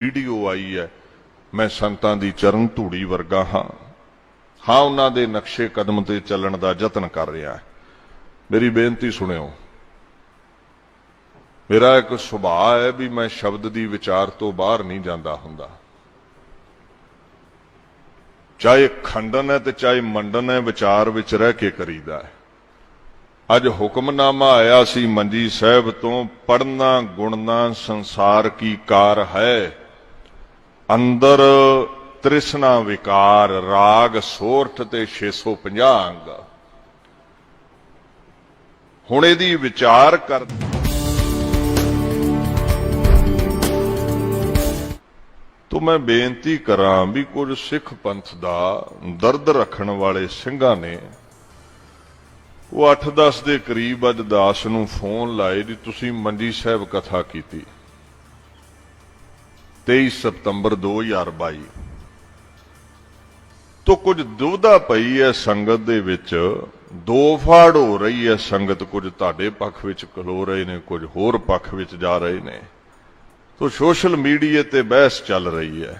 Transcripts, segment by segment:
Video आई है, मैं संतां दी चरण धूड़ी वर्गा हाँ उन्हां दे नक्शे कदम ते चलण दा यतन कर रहा है। मेरी बेनती सुनियो, मेरा एक सुभाव है भी मैं शब्द दी विचार तो बाहर नहीं जाता हुंदा। चाहे खंडन है ते चाहे मंडन है, विचार विच रह के करीदा है। अज हुक्मनामा आया सी मंजी साहब तो, पढ़ना गुणना संसार की कार है, अंदर तृष्णा विकार राग सोरठ ते 650 अंग। हुण इहदी विचार कर तो मैं बेनती करा भी कुछ सिख पंथ दा दर्द रखण वाले सिंघां ने वो 8-10 के करीब अज दास नूं फोन लाए जी तुसीं मंजी साहब कथा कीती 23 सितंबर 2022। तो कुछ दुविधा पई है संगत दे विच, दो फाड़ हो रही है संगत, कुछ तुहाडे पक्ष विच खलो रहे ने, कुछ होर पक्ष विच जा रहे ने। तो सोशल मीडिया ते बहस चल रही है।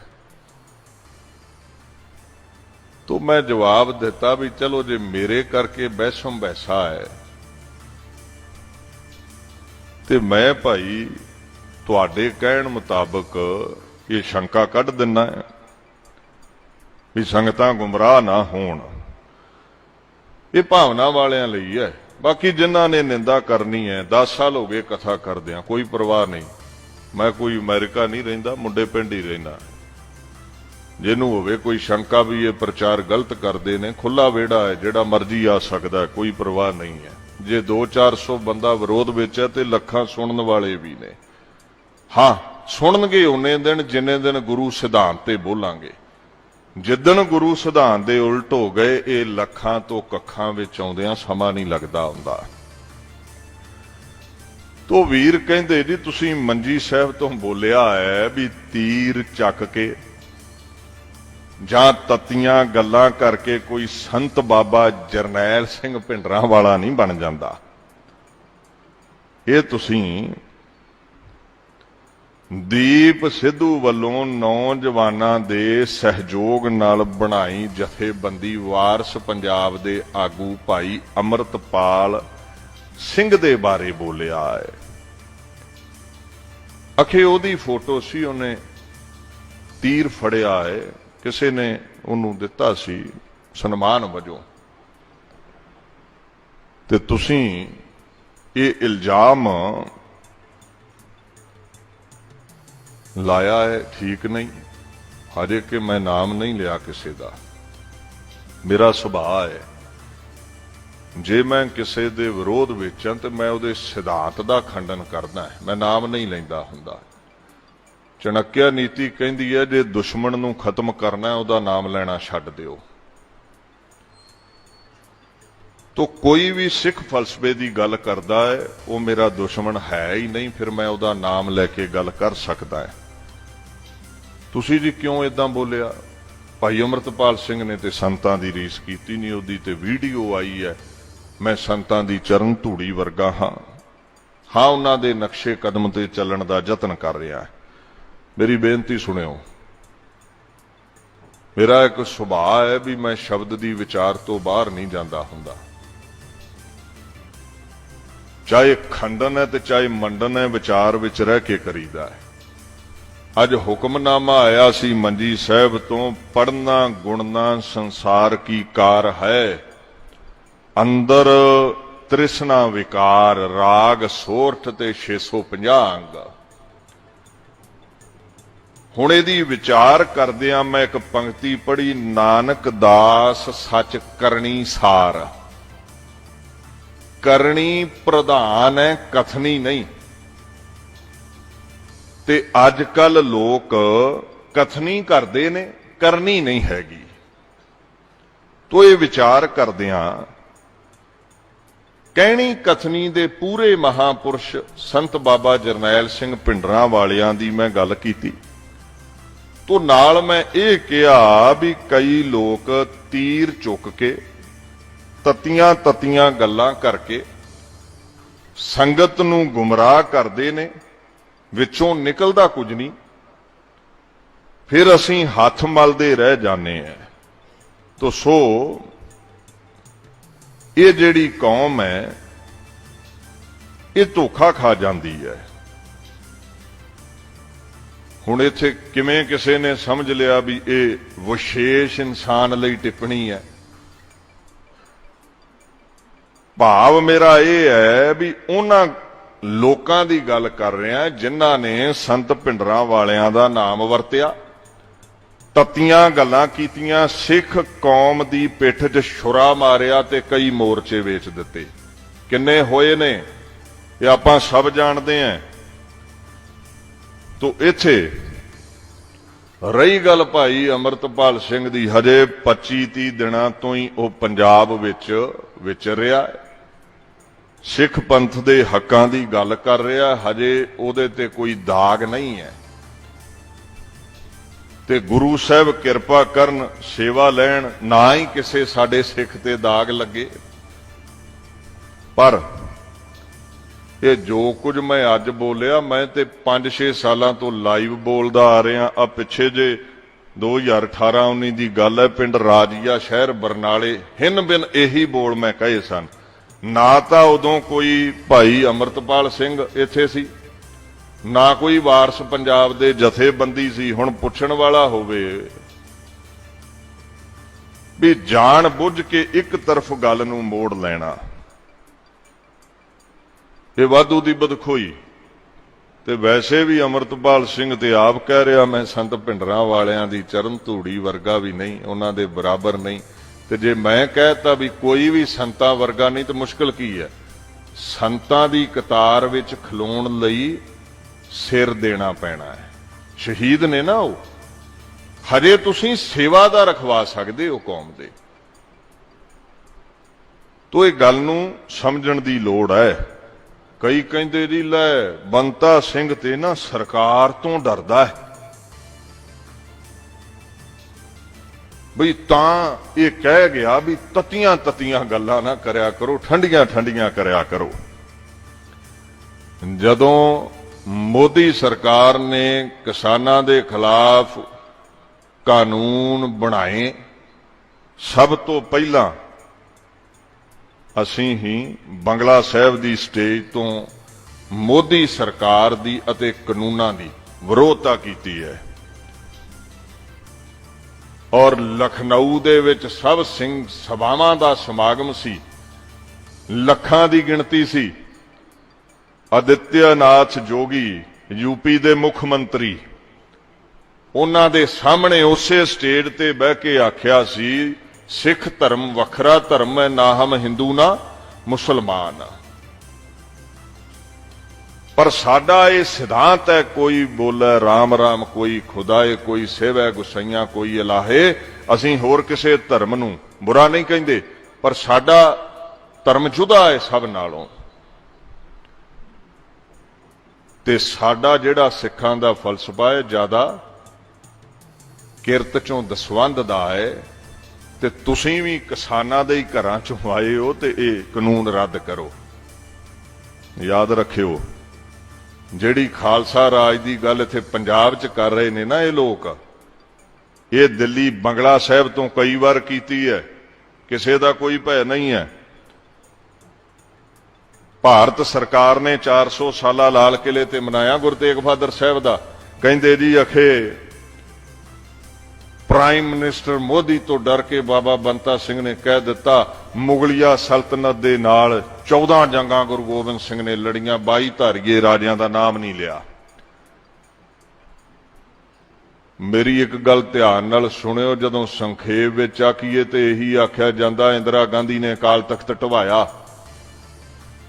तो मैं जवाब दिता भी चलो जे मेरे करके बहसम बहसा है ते मैं भाई तुहाडे कहण मुताबक ये शंका कढ दिना है भी संगतां गुमराह ना होण। ये भावना वालियां लई है। बाकी जिन्हां ने निंदा करनी है, 10 साल हो गए कथा करदिआं, कोई परवाह नहीं। मैं कोई अमेरिका नहीं रहिंदा, मुंडे पिंड ही रहिंदा। जिन्हों होवे कोई शंका भी ये प्रचार गलत करते ने, खुला वेड़ा है, जिहड़ा मर्जी आ सकता है, कोई परवाह नहीं है। जे 200-400 बंदा विरोध विच है ते लखां सुनन वाले भी ने। हाँ सुननगे उन्ने दिन जिन्ने दिन गुरु सिद्धांत ते बोलांगे। जिदन गुरु सिद्धांत दे उल्ट हो गए, ये लखां तो कखां विच आउंदिआं समा नहीं लगदा हुंदा। तो वीर कहंदे जी तुसीं मंजी साहब तो बोलिया है भी तीर चक के जां तत्तियां गल्लां करके कोई संत बाबा जरनैल सिंह भिंडरां वाला नहीं बन जांदा। ये तुसीं दीप सिद्धू वल्लों नौजवानां दे सहयोग नाल बनाई जथेबंदी वारस पंजाब दे आगू भाई अमृतपाल सिंह दे बारे बोलिया है। अखे ओदी फोटो सी, उन्हें तीर फड़िया है, किसी ने उन्होंने दिता सी सन्मान वजों। ते तुसीं ये इल्जाम लाया है, ठीक नहीं। हजे कि मैं नाम नहीं लिया किसी का। मेरा सुभाव है जे मैं किसी दे विरोध विच हां ते मैं उहदे सिद्धांत दा खंडन करदा है, मैं नाम नहीं लैंदा हुंदा। चणक्या नीति कहती है जे दुश्मन नूं खत्म करना है उहदा नाम लेना छड्ड दिओ। तो कोई भी सिख फलसफे की गल करता है वो मेरा दुश्मन है ही नहीं, फिर मैं उहदा नाम लैके गल कर सकदा है। तुसीं जी क्यों इदां बोलिया? भाई अमृतपाल सिंह ने ते संतां दी रीस कीती नहीं, उहदी ते वीडियो आई है, मैं संतां दी चरण धूड़ी वर्गा हाँ उन्हां दे नक्शे कदम ते चलण दा यतन कर रहा है। मेरी बेनती सुनियो, मेरा एक सुभाव है भी मैं शब्द दी विचार तो बाहर नहीं जाता हुंदा। चाहे खंडन है ते चाहे मंडन है, विचार विच रह के करीदा है। अज हुक्मनामा आया सी मंजी साहब तो, पढ़ना गुणना संसार की कार है, अंदर तृष्णा विकार राग सोरठ ते 650 अंग। हुण इहदी विचार करदिआं मैं एक पंक्ति पढ़ी, नानक दास सच करनी सार। करनी प्रधान है, कथनी नहीं। ते अजकल लोक कथनी करदे ने, करनी नहीं हैगी। तो ये विचार करदिआं कहनी कथनी दे पूरे महापुरुष संत बाबा जरनैल सिंह भिंडरां वालियां दी मैं गल कीती। तो नाल मैं ये कहा भी कई लोग तीर चुक के तत्तियां तत्तियां गल्लां करके संगत नूं गुमराह करदे ने, विचों निकलदा कुछ नहीं। फिर असीं हथ मलदे रह जाने हैं। तो सो ये जिहड़ी कौम है ये धोखा खा जाती है। हुण इत्थे किवें किसी ने समझ लिया भी ये विशेष इंसान लई टिप्पणी है। भाव मेरा ये है भी उन्हां लोकां दी गल कर रहा जिन्हां ने संत भिंडरां वालियां दा नाम वरतिया, तत्तियां गल्लां कीतियां, सिख कौम दी पिठ 'च छुरा मारिया ते कई मोर्चे वेच दिते। किन्ने होए ने ये आपां सब जानते हैं। तो इत्थे रही गल भाई अमृतपाल सिंह दी, हजे 25-30 दिनां तो ही वह पंजाब विच विचरिया, सिख पंथ दे हक्कां दी गल कर रहा, हजे उहदे ते कोई दाग नहीं है। ते गुरु साहब किरपा करन, सेवा लैण, ना ही किसे साडे सिख ते दाग लगे। पर ये जो कुछ मैं अज बोलिया, मैं ते 5-6 सालां तो लाइव बोलदा आ रहा। आ पिछे जे 2018-19 की गल है, पिंड राजिया शहर बरनाले हिन बिन यही बोल मैं कहे सन। ना तो उदों कोई भाई अमृतपाल सिंह इत्थे सी, ना कोई वारस पंजाब दे जथेबंदी सी। हुण पुछण वाला होवे भी जान बुझ के एक तरफ गल नूं मोड़ लेना, ये वाधू दी बदखोई। ते वैसे भी अमृतपाल सिंह ते आप कह रहा मैं संत भिंडरां वालियां दी चरण धूड़ी वर्गा भी नहीं, उन्हां दे बराबर नहीं। ते जे मैं कहता भी कोई भी संतां वर्गा नहीं तो मुश्किल की है। संतां दी कतार विच खलोण लई सिर देना पैना है। शहीद ने ना वो, हजे तुसीं सेवा दा रखवा सकदे हो कौम दे। तो ये गल नूं समझण दी लोड़ है। कई कहंदे जी लै बंता सिंह ते ना सरकार तो डरदा है, बई तां ये कह गया भी तत्तियां तत्तियां गल्लां ना करया करो, ठंडियां ठंडियां करया करो। जदों मोदी सरकार ने किसानां दे खिलाफ कानून बनाए, सब तो पहला असीं ही बंगला साहिब दी स्टेज तो मोदी सरकार दी अते कानूनां दी विरोधता कीती है। और लखनऊ दे विच सब सिंह सभावां दा समागम सी, लखां दी गिणती सी। आदित्यनाथ जोगी यूपी दे मुख मंत्री, उन्हां दे सामने उसे स्टेज ते बह के आख्या सी सिख धर्म वखरा धर्म है, ना हम हिंदू ना मुसलमान। पर साडा ये सिद्धांत है, कोई बोले राम राम, कोई खुदाए, कोई सेवै गुसाइयां, कोई इलाहे। असीं होर किसे धर्म नूं बुरा नहीं कहिंदे, पर साडा धर्म जुदा है सब नालों। ते साडा जिहड़ा सिखां दा फलसफा है ज्यादा किरत चों दसवंध दा है। ते तुसीं भी किसानां दे ही घरां चों आए हो ते ये कानून रद्द करो। याद रखियो, जिहड़ी खालसा राज दी गल इत्थे पंजाब च कर रहे ने ना ये लोग, ये दिल्ली बंगला साहिब तो कई बार कीती है, किसी दा कोई भय नहीं है। भारत सरकार ने 400 साला लाल किले ते मनाया गुरु तेग बहादुर साहिब दा। कहंदे जी अखे प्राइम मिनिस्टर मोदी तो डर के बाबा बंता सिंह ने कह दिता मुगलिया सल्तनत दे नाल 14 जंगां गुरु गोबिंद सिंह ने लड़ियां, 22 धारीए राजियां दा नाम नहीं लिया। मेरी एक गल ध्यान नाल सुनियो, जदों संखेप विच आखीए ते यही आख्या जांदा इंदिरा गांधी ने अकाल तख्त ढवाया,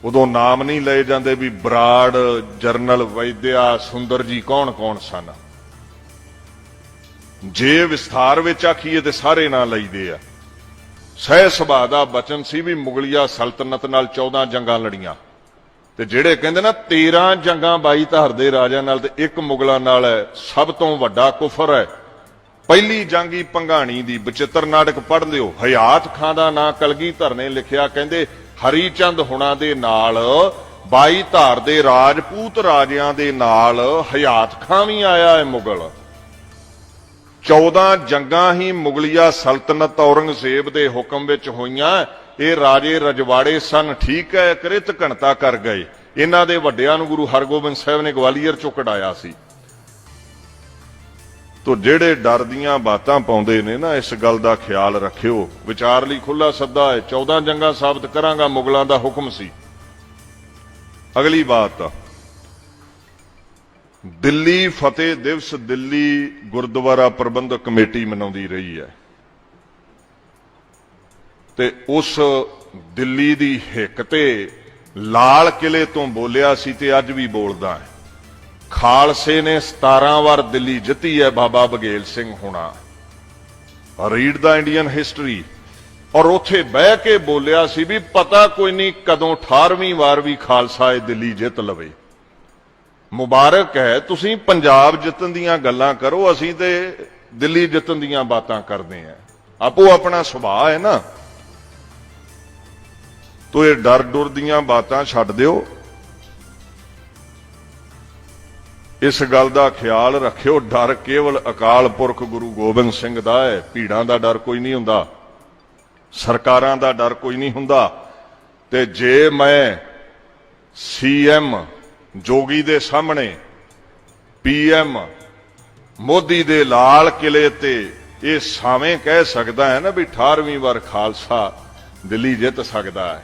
उदों नाम नहीं लए जांदे भी बराड़, जरनल वैद्या, सुंदर जी कौन कौन सन। जे विस्तार विच आखीए ते सारे नां लईदे आ। सह सुभा दा बचन सी भी मुगलिया सल्तनत नाल 14 जंगां लड़ियां, ते जिहड़े कहंदे ना 13 जंगां 22 धार दे राजा नाल ते एक मुगलां नाल है, सब तो वड्डा कुफर है। पहली जंग ही भंगाणी दी, बचित्र नाटक पढ़ लियो। हयात खां दा नां कलगीधर ने लिखिया, कहंदे हरीचंद हुणां दे नाल 22 धार दे राजपूत राजियां दे नाल हयात खां भी आया है मुगल। 14 ਜੰਗਾਂ ਹੀ ਮੁਗਲਿਆ ਸਲਤਨਤ ਔਰੰਗਜ਼ੇਬ ਦੇ ਹੁਕਮ ਵਿੱਚ ਹੋਈਆਂ। ਇਹ ਰਾਜੇ ਰਜਵਾੜੇ ਸਨ, ਠੀਕ ਹੈ, ਕ੍ਰਿਤ ਘਣਤਾ ਕਰ ਗਏ। ਇਹਨਾਂ ਦੇ ਵੱਡਿਆਂ ਨੂੰ ਗੁਰੂ ਹਰਗੋਬਿੰਦ ਸਾਹਿਬ ਨੇ ਗਵਾਲੀਅਰ ਚੋਂ ਕਢਾਇਆ ਸੀ। ਤੋ ਜਿਹੜੇ ਡਰ ਦੀਆਂ ਬਾਤਾਂ ਪਾਉਂਦੇ ਨੇ ਨਾ, ਇਸ ਗੱਲ ਦਾ ਖਿਆਲ ਰੱਖਿਓ। ਵਿਚਾਰ ਲਈ ਖੁੱਲਾ ਸੱਦਾ ਹੈ। 14 ਜੰਗਾਂ ਸਾਬਤ ਕਰਾਂਗਾ, ਮੁਗਲਾਂ ਦਾ ਹੁਕਮ ਸੀ। ਅਗਲੀ ਬਾਤ, ਦਿੱਲੀ ਫਤਿਹ ਦਿਵਸ ਦਿੱਲੀ ਗੁਰਦੁਆਰਾ ਪ੍ਰਬੰਧਕ ਕਮੇਟੀ ਮਨਾਉਂਦੀ ਰਹੀ ਹੈ ਤੇ ਉਸ ਦਿੱਲੀ ਦੀ ਹਿੱਕ ਤੇ ਲਾਲ ਕਿਲੇ ਤੋਂ ਬੋਲਿਆ ਸੀ ਤੇ ਅੱਜ ਵੀ ਬੋਲਦਾ ਹੈ। ਖਾਲਸੇ ਨੇ 17 ਵਾਰ ਦਿੱਲੀ ਜਿੱਤੀ ਹੈ, ਬਾਬਾ ਬਘੇਲ ਸਿੰਘ ਹੋਣਾ। ਰੀਡ ਦਾ ਇੰਡੀਅਨ ਹਿਸਟਰੀ। ਔਰ ਉੱਥੇ ਬਹਿ ਕੇ ਬੋਲਿਆ ਸੀ ਵੀ ਪਤਾ ਕੋਈ ਨਹੀਂ ਕਦੋਂ 18ਵੀਂ ਵਾਰ ਵੀ ਖਾਲਸਾ ਇਹ ਦਿੱਲੀ ਜਿੱਤ ਲਵੇ। ਮੁਬਾਰਕ ਹੈ, ਤੁਸੀਂ ਪੰਜਾਬ ਜਿੱਤਣ ਦੀਆਂ ਗੱਲਾਂ ਕਰੋ, ਅਸੀਂ ਤੇ ਦਿੱਲੀ ਜਿੱਤਣ ਦੀਆਂ ਬਾਤਾਂ ਕਰਦੇ ਆਂ। ਆਪੋ ਆਪਣਾ ਸੁਭਾਅ ਹੈ ਨਾ। ਤੋ ਇਹ ਡਰ ਡੁਰ ਦੀਆਂ ਬਾਤਾਂ ਛੱਡ ਦਿਓ। ਇਸ ਗੱਲ ਦਾ ਖਿਆਲ ਰੱਖਿਓ, ਡਰ ਕੇਵਲ ਅਕਾਲ ਪੁਰਖ ਗੁਰੂ ਗੋਬਿੰਦ ਸਿੰਘ ਦਾ ਹੈ। ਭੀੜਾਂ ਦਾ ਡਰ ਕੋਈ ਨਹੀਂ ਹੁੰਦਾ, ਸਰਕਾਰਾਂ ਦਾ ਡਰ ਕੋਈ ਨਹੀਂ ਹੁੰਦਾ। ਤੇ ਜੇ ਮੈਂ ਸੀਐਮ ਜੋਗੀ ਦੇ ਸਾਹਮਣੇ, ਪੀਐਮ ਮੋਦੀ ਦੇ ਲਾਲ ਕਿਲੇ ਤੇ ਇਹ ਸਾਵੇਂ ਕਹਿ ਸਕਦਾ ਹੈ ਨਾ ਵੀ 18ਵੀਂ ਵਾਰ ਖਾਲਸਾ ਦਿੱਲੀ ਜਿੱਤ ਸਕਦਾ ਹੈ,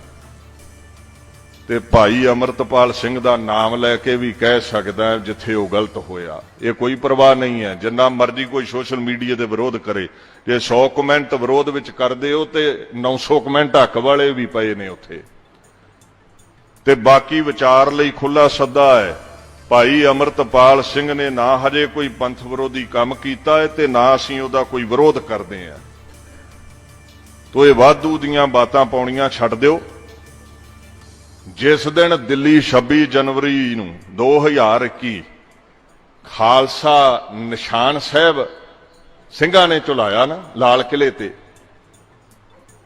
ਤੇ ਭਾਈ ਅਮਰਤਪਾਲ ਸਿੰਘ ਦਾ ਨਾਮ ਲੈ ਕੇ ਵੀ ਕਹਿ ਸਕਦਾ ਹੈ ਜਿੱਥੇ ਉਹ ਗਲਤ ਹੋਇਆ। ਇਹ ਕੋਈ ਪਰਵਾਹ ਨਹੀਂ ਹੈ। ਜਿੰਨਾ ਮਰਜ਼ੀ ਕੋਈ ਸੋਸ਼ਲ ਮੀਡੀਆ ਦੇ ਵਿਰੋਧ ਕਰੇ, ਜੇ 100 ਕਮੈਂਟ ਵਿਰੋਧ ਵਿੱਚ ਕਰਦੇ ਹੋ ਤੇ 900 ਕਮੈਂਟ ਹੱਕ ਵਾਲੇ ਵੀ ਪਏ ਨੇ ਉੱਥੇ। ਤੇ ਬਾਕੀ ਵਿਚਾਰ ਲਈ ਖੁੱਲਾ ਸੱਦਾ ਹੈ। ਭਾਈ ਅਮਰਤਪਾਲ ਸਿੰਘ ਨੇ ਨਾ ਹਜੇ ਕੋਈ ਪੰਥ ਵਿਰੋਧੀ ਕੰਮ ਕੀਤਾ ਹੈ ਤੇ ਨਾ ਅਸੀਂ ਉਹਦਾ ਕੋਈ ਵਿਰੋਧ ਕਰਦੇ ਹਾਂ। ਤੋ ਇਹ ਵਾਧੂ ਦੀਆਂ ਬਾਤਾਂ ਪਾਉਣੀਆਂ ਛੱਡ ਦਿਓ। ਜਿਸ ਦਿਨ ਦਿੱਲੀ 26 ਜਨਵਰੀ ਨੂੰ 2021 ਖਾਲਸਾ ਨਿਸ਼ਾਨ ਸਾਹਿਬ ਸਿੰਘਾਂ ਨੇ ਝੁਲਾਇਆ ਨਾ ਲਾਲ ਕਿਲੇ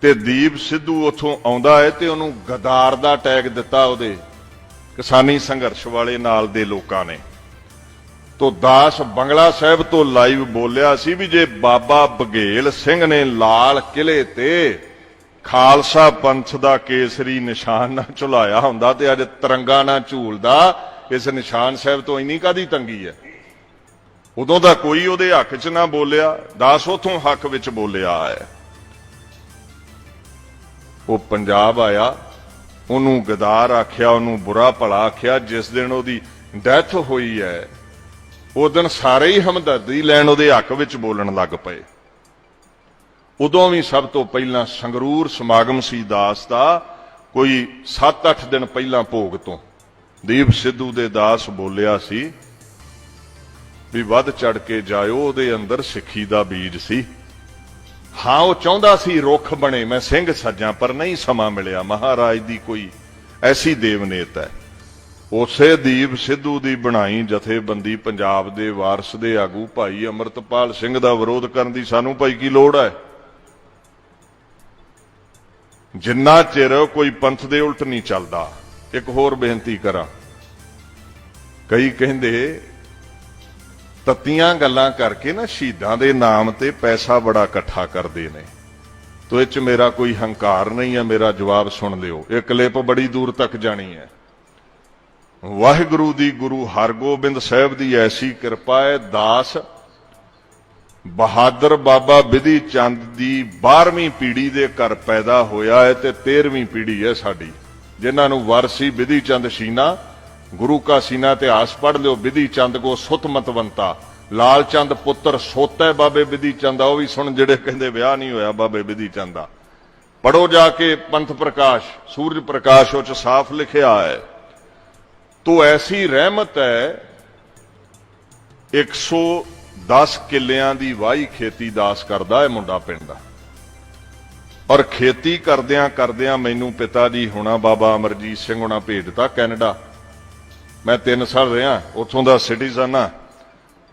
ਤੇ ਦੀਪ ਸਿੱਧੂ ਉੱਥੋਂ ਆਉਂਦਾ ਹੈ ਤੇ ਉਹਨੂੰ ਗਦਾਰ ਦਾ ਟੈਗ ਦਿੱਤਾ ਉਹਦੇ ਕਿਸਾਨੀ ਸੰਘਰਸ਼ ਵਾਲੇ ਨਾਲ ਦੇ ਲੋਕਾਂ ਨੇ। ਤੋ ਦਾਸ ਬੰਗਲਾ ਸਾਹਿਬ ਤੋਂ ਲਾਈਵ ਬੋਲਿਆ ਸੀ ਵੀ ਜੇ ਬਾਬਾ ਬਘੇਲ ਸਿੰਘ ਨੇ ਲਾਲ ਕਿਲੇ ਤੇ ਖਾਲਸਾ ਪੰਥ ਦਾ ਕੇਸਰੀ ਨਿਸ਼ਾਨ ਨਾ ਝੁਲਾਇਆ ਹੁੰਦਾ ਤੇ ਅੱਜ ਤਿਰੰਗਾ ਨਾ ਝੂਲਦਾ। ਇਸ ਨਿਸ਼ਾਨ ਸਾਹਿਬ ਤੋਂ ਇੰਨੀ ਕਾਦੀ ਤੰਗੀ ਹੈ। ਉਦੋਂ ਦਾ ਕੋਈ ਉਹਦੇ ਹੱਕ 'ਚ ਨਾ ਬੋਲਿਆ, ਦਾਸ ਉਥੋਂ ਹੱਕ ਵਿੱਚ ਬੋਲਿਆ ਹੈ। ਉਹ ਪੰਜਾਬ ਆਇਆ, ਉਹਨੂੰ ਗਦਾਰ ਆਖਿਆ, ਉਹਨੂੰ ਬੁਰਾ ਭਲਾ ਆਖਿਆ। ਜਿਸ ਦਿਨ ਉਹਦੀ ਡੈਥ ਹੋਈ ਹੈ ਉਸ ਦਿਨ ਸਾਰੇ ਹੀ ਹਮਦਰਦੀ ਲੈਣ ਉਹਦੇ ਹੱਕ ਵਿੱਚ ਬੋਲਣ ਲੱਗ ਪਏ। ਉਦੋਂ ਵੀ ਸਭ ਤੋਂ ਪਹਿਲਾਂ ਸੰਗਰੂਰ ਸਮਾਗਮ ਸੀ ਦਾਸ ਦਾ, ਕੋਈ 7-8 ਦਿਨ ਪਹਿਲਾਂ ਭੋਗ ਤੋਂ ਦੀਪ ਸਿੱਧੂ ਦੇ ਦਾਸ ਬੋਲਿਆ ਸੀ ਵੀ ਵੱਧ ਚੜ ਕੇ ਜਾਇਓ। ਉਹਦੇ ਅੰਦਰ ਸਿੱਖੀ ਦਾ ਬੀਜ ਸੀ। ਹਾਂ, ਉਹ ਚਾਹੁੰਦਾ ਸੀ ਰੁੱਖ ਬਣੇ, ਮੈਂ ਸਿੰਘ ਸੱਜਾਂ, ਪਰ ਨਹੀਂ ਸਮਾਂ ਮਿਲਿਆ। ਮਹਾਰਾਜ ਦੀ ਕੋਈ ਐਸੀ ਦੇਵਨੇਤ ਹੈ। ਉਸੇ ਦੀਪ ਸਿੱਧੂ ਦੀ ਬਣਾਈ ਜਥੇਬੰਦੀ ਪੰਜਾਬ ਦੇ ਵਾਰਸ ਦੇ ਆਗੂ ਭਾਈ ਅਮਰਤਪਾਲ ਸਿੰਘ ਦਾ ਵਿਰੋਧ ਕਰਨ ਦੀ ਸਾਨੂੰ ਭਾਈ ਕੀ ਲੋੜ ਹੈ? ਜਿੰਨਾ ਚਿਰ ਕੋਈ ਪੰਥ ਦੇ ਉਲਟ ਨਹੀਂ ਚੱਲਦਾ। ਇੱਕ ਹੋਰ ਬੇਨਤੀ ਕਰਾਂ, ਕਈ ਕਹਿੰਦੇ ਤੱਤੀਆਂ ਗੱਲਾਂ ਕਰਕੇ ਨਾ ਸ਼ਹੀਦਾਂ ਦੇ ਨਾਮ ਤੇ ਪੈਸਾ ਬੜਾ ਇਕੱਠਾ ਕਰਦੇ ਨੇ। ਤੋ ਇਹ 'ਚ ਮੇਰਾ ਕੋਈ ਹੰਕਾਰ ਨਹੀਂ ਹੈ। ਮੇਰਾ ਜਵਾਬ ਸੁਣ ਲਿਓ। ਇਹ ਕਲਿੱਪ ਬੜੀ ਦੂਰ ਤੱਕ ਜਾਣੀ ਹੈ। ਵਾਹਿਗੁਰੂ ਦੀ ਗੁਰੂ ਹਰਗੋਬਿੰਦ ਸਾਹਿਬ ਦੀ ਐਸੀ ਕਿਰਪਾ ਹੈ, ਦਾਸ ਬਹਾਦਰ ਬਾਬਾ ਬਿਧੀ ਚੰਦ ਦੀ 12ਵੀਂ ਪੀੜ੍ਹੀ ਦੇ ਘਰ ਪੈਦਾ ਹੋਇਆ ਹੈ ਤੇ 13ਵੀਂ ਪੀੜ੍ਹੀ ਹੈ ਸਾਡੀ, ਜਿਨ੍ਹਾਂ ਨੂੰ ਵਰਸੀ ਬਿਧੀ ਚੰਦ ਸ਼ੀਨਾ। ਗੁਰੂ ਕਾ ਸੀਨਾ ਇਤਿਹਾਸ ਪੜ੍ਹ ਲਿਓ। ਬਿਧੀ ਚੰਦ ਕੋ ਸੁਤ ਮਤਵੰਤਾ, ਲਾਲ ਚੰਦ ਪੁੱਤਰ ਸੋਤਾ ਬਾਬੇ ਬਿਧੀ ਚੰਦ ਦਾ। ਉਹ ਵੀ ਸੁਣ ਜਿਹੜੇ ਕਹਿੰਦੇ ਵਿਆਹ ਨਹੀਂ ਹੋਇਆ ਬਾਬੇ ਬਿਧੀ ਚੰਦ ਦਾ। ਪੜੋ ਜਾ ਕੇ ਪੰਥ ਪ੍ਰਕਾਸ਼, ਸੂਰਜ ਪ੍ਰਕਾਸ਼, ਉਹ 'ਚ ਸਾਫ਼ ਲਿਖਿਆ ਹੈ। ਤੋ ਐਸੀ ਰਹਿਮਤ ਹੈ। 110 ਕਿੱਲਿਆਂ ਦੀ ਵਾਹੀ ਖੇਤੀ ਦਾਸ ਕਰਦਾ ਹੈ ਮੁੰਡਾ ਪਿੰਡ ਦਾ। ਔਰ ਖੇਤੀ ਕਰਦਿਆਂ ਕਰਦਿਆਂ ਮੈਨੂੰ ਪਿਤਾ ਜੀ ਹੋਣਾ ਬਾਬਾ ਅਮਰਜੀਤ ਸਿੰਘ ਹੋਣਾ ਭੇਜ ਦਿੱਤਾ ਕੈਨੇਡਾ। ਮੈਂ 3 ਸਾਲ ਰਿਹਾ ਉੱਥੋਂ ਦਾ ਸਿਟੀਜ਼ਨ ਆ।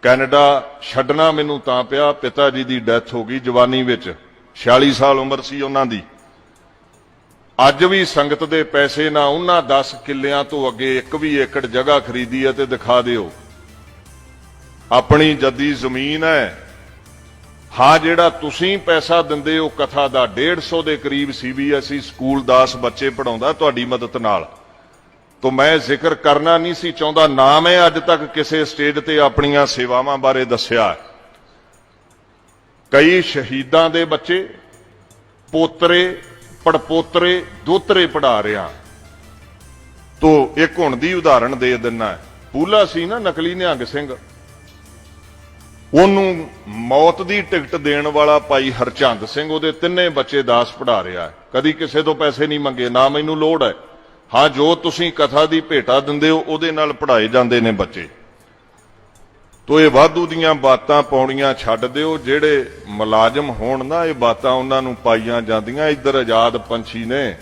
ਕੈਨੇਡਾ ਛੱਡਣਾ ਮੈਨੂੰ ਤਾਂ ਪਿਆ, ਪਿਤਾ ਜੀ ਦੀ ਡੈਥ ਹੋ ਗਈ ਜਵਾਨੀ ਵਿੱਚ, 46 ਸਾਲ ਉਮਰ ਸੀ ਉਹਨਾਂ ਦੀ। ਅੱਜ ਵੀ ਸੰਗਤ ਦੇ ਪੈਸੇ ਨਾ ਉਹਨਾਂ 10 ਕਿੱਲਿਆਂ ਤੋਂ ਅੱਗੇ ਇੱਕ ਵੀ ਏਕੜ ਜਗ੍ਹਾ ਖਰੀਦੀ ਹੈ ਤੇ ਦਿਖਾ ਦਿਓ। ਆਪਣੀ ਜੱਦੀ ਜ਼ਮੀਨ ਹੈ ਹਾਂ ਜਿਹੜਾ ਤੁਸੀਂ ਪੈਸਾ ਦਿੰਦੇ ਹੋ ਕਥਾ ਦਾ 150 ਦੇ ਕਰੀਬ CBSE ਸਕੂਲ 10 ਬੱਚੇ ਪੜਾਉਂਦਾ ਤੁਹਾਡੀ ਮਦਦ ਨਾਲ। ਤੋਂ ਮੈਂ ਜ਼ਿਕਰ ਕਰਨਾ ਨਹੀਂ ਸੀ ਚਾਹੁੰਦਾ, ਨਾ ਮੈਂ ਅੱਜ ਤੱਕ ਕਿਸੇ ਸਟੇਜ ਤੇ ਆਪਣੀਆਂ ਸੇਵਾਵਾਂ ਬਾਰੇ ਦੱਸਿਆ। ਕਈ ਸ਼ਹੀਦਾਂ ਦੇ ਬੱਚੇ, ਪੋਤਰੇ, ਪੜਪੋਤਰੇ, ਦੋਤਰੇ ਪੜਾ ਰਿਹਾ। ਤੋ ਇੱਕ ਹੁਣ ਦੀ ਉਦਾਹਰਣ ਦੇ ਦਿੰਨਾ। ਪੂਲਾ ਸੀ ਨਾ ਨਕਲੀ ਨਿਹੰਗ ਸਿੰਘ, ਉਹਨੂੰ ਮੌਤ ਦੀ ਟਿਕਟ ਦੇਣ ਵਾਲਾ ਭਾਈ ਹਰਚੰਦ ਸਿੰਘ ਉਹਦੇ ਤਿੰਨੇ ਬੱਚੇ 10 ਪੜਾ ਰਿਹਾ। ਕਦੀ ਕਿਸੇ ਤੋਂ ਪੈਸੇ ਨਹੀਂ ਮੰਗੇ, ਨਾ ਮੈਨੂੰ ਲੋੜ ਹੈ। ਹਾਂ ਜੋ ਤੁਸੀਂ ਕਥਾ ਦੀ ਭੇਟਾ ਦਿੰਦੇ ਹੋ ਉਹਦੇ ਨਾਲ ਪੜਾਏ ਜਾਂਦੇ ਨੇ ਬੱਚੇ। ਤੋ ਇਹ ਵਾਧੂ ਦੀਆਂ ਬਾਤਾਂ ਪਾਉਣੀਆਂ ਛੱਡ ਦਿਓ। ਜਿਹੜੇ ਮੁਲਾਜ਼ਮ ਹੋਣ ਨਾ ਇਹ ਬਾਤਾਂ ਉਹਨਾਂ ਨੂੰ ਪਾਈਆਂ ਜਾਂਦੀਆਂ। ਇੱਧਰ ਆਜ਼ਾਦ ਪੰਛੀ ਨੇ,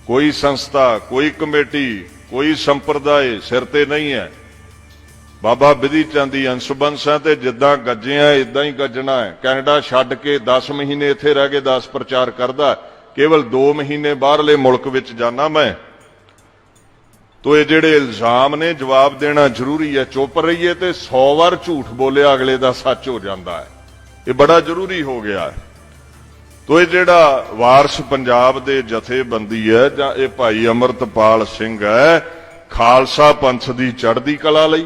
ਕੋਈ ਸੰਸਥਾ, ਕੋਈ ਕਮੇਟੀ, ਕੋਈ ਸੰਪਰਦਾਇ ਸਿਰ ਤੇ ਨਹੀਂ ਹੈ। ਬਾਬਾ ਬਿਧੀ ਚੰਦ ਦੀ ਅੰਸ਼ ਹੈ ਤੇ ਜਿੱਦਾਂ ਗੱਜਿਆ ਇਦਾਂ ਹੀ ਗੱਜਣਾ ਹੈ। ਕੈਨੇਡਾ ਛੱਡ ਕੇ 10 ਮਹੀਨੇ ਇੱਥੇ ਰਹਿ ਕੇ 10 ਪ੍ਰਚਾਰ ਕਰਦਾ, ਕੇਵਲ 2 ਮਹੀਨੇ ਬਾਹਰਲੇ ਮੁਲਕ ਵਿੱਚ ਜਾਣਾ ਮੈਂ। ਤੋ ਇਹ ਜਿਹੜੇ ਇਲਜ਼ਾਮ ਨੇ ਜਵਾਬ ਦੇਣਾ ਜ਼ਰੂਰੀ ਹੈ। ਚੁੱਪ ਰਹੀਏ ਤੇ 100 ਵਾਰ ਝੂਠ ਬੋਲਿਆ ਅਗਲੇ ਦਾ ਸੱਚ ਹੋ ਜਾਂਦਾ ਹੈ। ਇਹ ਬੜਾ ਜ਼ਰੂਰੀ ਹੋ ਗਿਆ ਹੈ। ਤੋ ਇਹ ਜਿਹੜਾ ਵਾਰਸ ਪੰਜਾਬ ਦੇ ਜਥੇਬੰਦੀ ਹੈ ਜਾਂ ਇਹ ਭਾਈ ਅਮਰਤਪਾਲ ਸਿੰਘ ਹੈ, ਖਾਲਸਾ ਪੰਥ ਦੀ ਚੜ੍ਹਦੀ ਕਲਾ ਲਈ,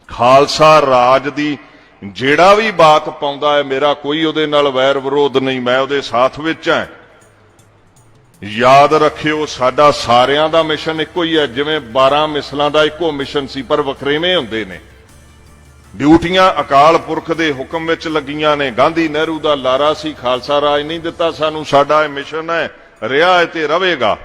ਖਾਲਸਾ ਰਾਜ ਦੀ ਜਿਹੜਾ ਵੀ ਬਾਤ ਪਾਉਂਦਾ ਹੈ, ਮੇਰਾ ਕੋਈ ਉਹਦੇ ਨਾਲ ਵੈਰ ਵਿਰੋਧ ਨਹੀਂ, ਮੈਂ ਉਹਦੇ ਸਾਥ ਵਿੱਚ ਹਾਂ। ਯਾਦ ਰੱਖਿਓ ਸਾਡਾ ਸਾਰਿਆਂ ਦਾ ਮਿਸ਼ਨ ਇੱਕੋ ਹੀ ਹੈ। ਜਿਵੇਂ 12 ਮਿਸਲਾਂ ਦਾ ਇੱਕੋ ਮਿਸ਼ਨ ਸੀ ਪਰ ਵੱਖਰੇਵੇਂ ਹੁੰਦੇ ਨੇ। ਡਿਊਟੀਆਂ ਅਕਾਲ ਪੁਰਖ ਦੇ ਹੁਕਮ ਵਿੱਚ ਲੱਗੀਆਂ ਨੇ। ਗਾਂਧੀ ਨਹਿਰੂ ਦਾ ਲਾਰਾ ਸੀ, ਖਾਲਸਾ ਰਾਜ ਨਹੀਂ ਦਿੱਤਾ ਸਾਨੂੰ, ਸਾਡਾ ਇਹ ਮਿਸ਼ਨ ਹੈ, ਰਿਹਾ ਹੈ ਤੇ ਰਹੇਗਾ।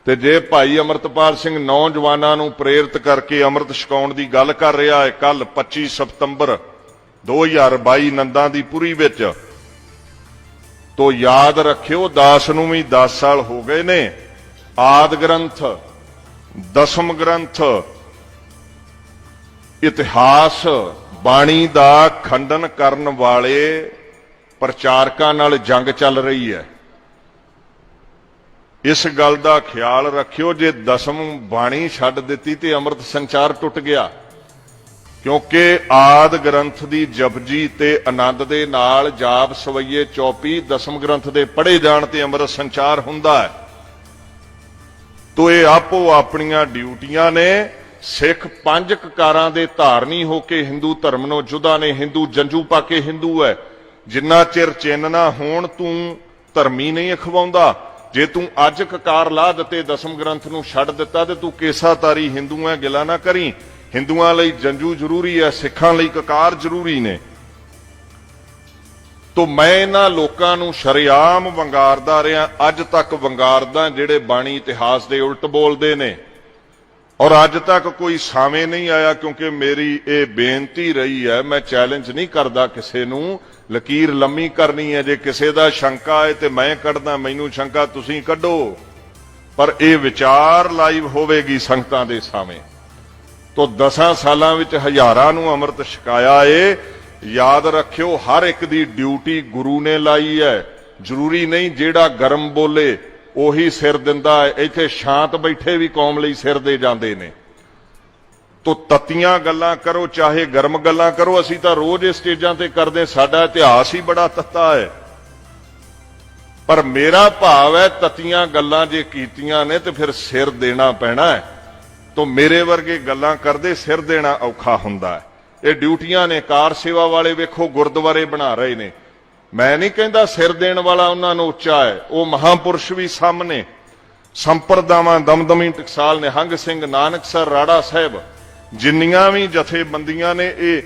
ਤੇ ਜੇ ਭਾਈ ਅਮਰਤਪਾਲ ਸਿੰਘ ਨੌਜਵਾਨਾਂ ਨੂੰ ਪ੍ਰੇਰਿਤ ਕਰਕੇ ਅੰਮ੍ਰਿਤ ਛਕਾਉਣ ਦੀ ਗੱਲ ਕਰ ਰਿਹਾ ਹੈ, ਕੱਲ 25 ਸਤੰਬਰ 2022 ਨੰਦਾਂ ਦੀ ਪੁਰੀ ਵਿੱਚ, ਤੋ ਯਾਦ ਰੱਖਿਓ ਦਾਸ ਨੂੰ ਵੀ 10 ਸਾਲ ਹੋ ਗਏ ਨੇ। ਆਦ ਗ੍ਰੰਥ, ਦਸਮ ਗ੍ਰੰਥ, ਇਤਿਹਾਸ, ਬਾਣੀ ਦਾ ਖੰਡਨ ਕਰਨ ਵਾਲੇ ਪ੍ਰਚਾਰਕਾਂ ਨਾਲ ਜੰਗ ਚੱਲ ਰਹੀ ਹੈ। ਇਸ ਗੱਲ ਦਾ ਖਿਆਲ ਰੱਖਿਓ, ਜੇ ਦਸਮ ਬਾਣੀ ਛੱਡ ਦਿੱਤੀ ਤੇ ਅੰਮ੍ਰਿਤ ਸੰਚਾਰ ਟੁੱਟ ਗਿਆ। ਕਿਉਂਕਿ ਆਦ ਗ੍ਰੰਥ ਦੀ ਜਪਜੀ ਤੇ ਆਨੰਦ ਦੇ ਨਾਲ ਜਾਪ ਸਵਈਏ ਚੌਪੀ ਦਸਮ ਗ੍ਰੰਥ ਦੇ ਪੜ੍ਹੇ ਜਾਣ ਤੇ ਅੰਮ੍ਰਿਤ ਸੰਚਾਰ ਹੁੰਦਾ ਹੈ। ਤੋ ਇਹ ਆਪੋ ਆਪਣੀਆਂ ਡਿਊਟੀਆਂ ਨੇ। ਸਿੱਖ 5 ਕਕਾਰਾਂ ਦੇ ਧਾਰਨੀ ਹੋ ਕੇ ਹਿੰਦੂ ਧਰਮ ਨੂੰ ਜੁਦਾ ਨੇ। ਹਿੰਦੂ ਜੰਜੂ ਪਾ ਕੇ ਹਿੰਦੂ ਹੈ। ਜਿੰਨਾ ਚਿਰ ਚਿੰਨ ਨਾ ਹੋਣ ਤੂੰ ਧਰਮੀ ਨਹੀਂ ਅਖਵਾਉਂਦਾ। ਜੇ ਤੂੰ ਅੱਜ ਕਕਾਰ ਲਾ ਦਿੱਤੇ, ਦਸਮ ਗ੍ਰੰਥ ਨੂੰ ਛੱਡ ਦਿੱਤਾ ਤੇ ਤੂੰ ਕੇਸਾਤਾਰੀ ਹਿੰਦੂ ਹੈ, ਗਿਲਾ ਨਾ ਕਰੀ। ਹਿੰਦੂਆਂ ਲਈ ਜੰਜੂ ਜ਼ਰੂਰੀ ਹੈ, ਸਿੱਖਾਂ ਲਈ ਕਕਾਰ ਜ਼ਰੂਰੀ ਨੇ। ਤੋ ਮੈਂ ਇਹਨਾਂ ਲੋਕਾਂ ਨੂੰ ਸ਼ਰੇਆਮ ਵੰਗਾਰਦਾ ਰਿਹਾ, ਅੱਜ ਤੱਕ ਵੰਗਾਰਦਾ, ਜਿਹੜੇ ਬਾਣੀ ਇਤਿਹਾਸ ਦੇ ਉਲਟ ਬੋਲਦੇ ਨੇ। ਔਰ ਅੱਜ ਤੱਕ ਕੋਈ ਸਾਵੇਂ ਨਹੀਂ ਆਇਆ, ਕਿਉਂਕਿ ਮੇਰੀ ਇਹ ਬੇਨਤੀ ਰਹੀ ਹੈ, ਮੈਂ ਚੈਲੰਜ ਨਹੀਂ ਕਰਦਾ ਕਿਸੇ ਨੂੰ, ਲਕੀਰ ਲੰਮੀ ਕਰਨੀ ਹੈ। ਜੇ ਕਿਸੇ ਦਾ ਸ਼ੰਕਾ ਹੈ ਤੇ ਮੈਂ ਕੱਢਦਾ, ਮੈਨੂੰ ਸ਼ੰਕਾ ਤੁਸੀਂ ਕੱਢੋ, ਪਰ ਇਹ ਵਿਚਾਰ ਲਾਈਵ ਹੋਵੇਗੀ ਸੰਗਤਾਂ ਦੇ ਸਾਹਮਣੇ। ਤੋ 10 ਸਾਲਾਂ ਵਿੱਚ ਹਜ਼ਾਰਾਂ ਨੂੰ ਅੰਮ੍ਰਿਤ ਛਕਾਇਆ ਏ। ਯਾਦ ਰੱਖਿਓ ਹਰ ਇੱਕ ਦੀ ਡਿਊਟੀ ਗੁਰੂ ਨੇ ਲਾਈ ਹੈ। ਜ਼ਰੂਰੀ ਨਹੀਂ ਜਿਹੜਾ ਗਰਮ ਬੋਲੇ ਉਹੀ ਸਿਰ ਦਿੰਦਾ ਹੈ। ਇੱਥੇ ਸ਼ਾਂਤ ਬੈਠੇ ਵੀ ਕੌਮ ਲਈ ਸਿਰ ਦੇ ਜਾਂਦੇ ਨੇ। ਤੋ ਤੱਤੀਆਂ ਗੱਲਾਂ ਕਰੋ ਚਾਹੇ ਗਰਮ ਗੱਲਾਂ ਕਰੋ, ਅਸੀਂ ਤਾਂ ਰੋਜ਼ ਇਹ ਸਟੇਜਾਂ ਤੇ ਕਰਦੇ। ਸਾਡਾ ਇਤਿਹਾਸ ਹੀ ਬੜਾ ਤੱਤਾ ਹੈ। ਪਰ ਮੇਰਾ ਭਾਵ ਹੈ ਤੱਤੀਆਂ ਗੱਲਾਂ ਜੇ ਕੀਤੀਆਂ ਨੇ ਤੇ ਫਿਰ ਸਿਰ ਦੇਣਾ ਪੈਣਾ ਹੈ। ਤੋ ਮੇਰੇ ਵਰਗੇ ਗੱਲਾਂ ਕਰਦੇ ਸਿਰ ਦੇਣਾ ਔਖਾ ਹੁੰਦਾ ਹੈ। ਇਹ ਡਿਊਟੀਆਂ ਨੇ। ਕਾਰ ਸੇਵਾ ਵਾਲੇ ਵੇਖੋ ਗੁਰਦੁਆਰੇ ਬਣਾ ਰਹੇ ਨੇ। ਮੈਂ ਨਹੀਂ ਕਹਿੰਦਾ ਸਿਰ ਦੇਣ ਵਾਲਾ ਉਹਨਾਂ ਨੂੰ ਉੱਚਾ ਹੈ, ਉਹ ਮਹਾਂਪੁਰਸ਼ ਵੀ ਸਾਹਮਣੇ। ਸੰਪਰਦਾਵਾਂ ਦਮਦਮੀ ਟਕਸਾਲ, ਨਿਹੰਗ ਸਿੰਘ, ਨਾਨਕਸਰ, ਰਾੜਾ ਸਾਹਿਬ, ਜਿੰਨੀਆਂ ਵੀ ਜਥੇਬੰਦੀਆਂ ਨੇ ਇਹ